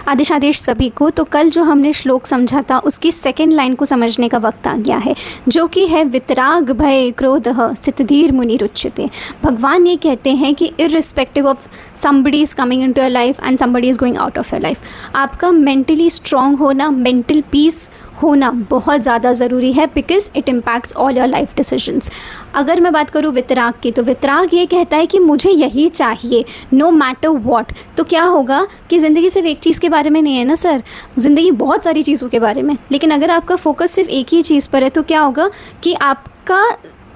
आदेश सभी को। तो कल जो हमने श्लोक समझा था उसकी सेकेंड लाइन को समझने का वक्त आ गया है, जो कि है वितराग भय क्रोधः स्थितधीर मुनिरुच्यते। भगवान ये कहते हैं कि irrespective of somebody is coming into your life and somebody is going out of your life, आपका मेंटली स्ट्रॉन्ग होना, मेंटल पीस होना बहुत ज़्यादा ज़रूरी है, because it impacts all your life decisions. अगर मैं बात करूँ वितराग की, तो वितराग ये कहता है कि मुझे यही चाहिए नो मैटर वॉट। तो क्या होगा कि ज़िंदगी सिर्फ एक चीज़ के बारे में नहीं है ना सर, ज़िंदगी बहुत सारी चीज़ों के बारे में, लेकिन अगर आपका फोकस सिर्फ एक ही चीज़ पर है तो क्या होगा कि आपका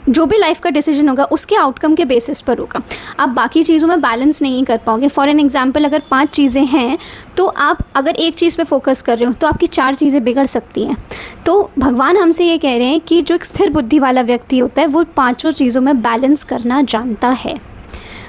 जो भी लाइफ का डिसीजन होगा उसके आउटकम के बेसिस पर होगा, आप बाकी चीज़ों में बैलेंस नहीं कर पाओगे। फॉर एन एग्जांपल, अगर 5 चीज़ें हैं तो आप अगर एक चीज़ पे फोकस कर रहे हो तो आपकी 4 चीज़ें बिगड़ सकती हैं। तो भगवान हमसे ये कह रहे हैं कि जो एक स्थिर बुद्धि वाला व्यक्ति होता है वो 5 चीज़ों में बैलेंस करना जानता है।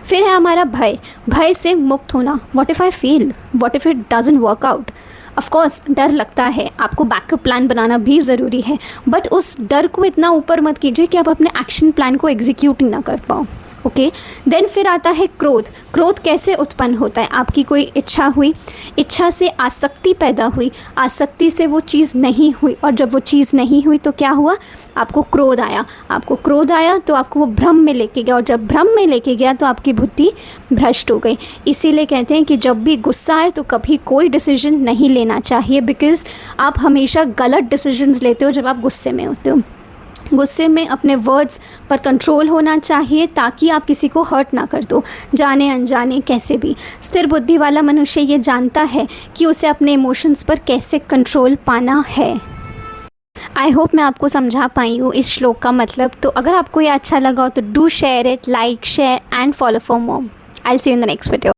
फिर है हमारा भय, भय से मुक्त होना। What if I fail, what if it doesn't work out. Of course डर लगता है, आपको बैकअप प्लान बनाना भी ज़रूरी है, बट उस डर को इतना ऊपर मत कीजिए कि आप अपने एक्शन प्लान को एग्जीक्यूट ना कर पाओ। ओके, देन फिर आता है क्रोध। क्रोध कैसे उत्पन्न होता है? आपकी कोई इच्छा हुई, इच्छा से आसक्ति पैदा हुई, आसक्ति से वो चीज़ नहीं हुई, और जब वो चीज़ नहीं हुई तो क्या हुआ? आपको क्रोध आया। आपको क्रोध आया तो आपको वो भ्रम में लेके गया, और जब भ्रम में लेके गया तो आपकी बुद्धि भ्रष्ट हो गई। इसीलिए कहते हैं कि जब भी गुस्सा आए तो कभी कोई डिसीजन नहीं लेना चाहिए, बिकॉज़ आप हमेशा गलत डिसीजंस लेते हो जब आप गुस्से में होते हो। गुस्से में अपने वर्ड्स पर कंट्रोल होना चाहिए ताकि आप किसी को हर्ट ना कर दो, जाने अनजाने कैसे भी। स्थिर बुद्धि वाला मनुष्य ये जानता है कि उसे अपने इमोशंस पर कैसे कंट्रोल पाना है। आई होप मैं आपको समझा पाई हूँ इस श्लोक का मतलब। तो अगर आपको ये अच्छा लगा हो तो do share it, like, share and follow for more. I will see you in the next video.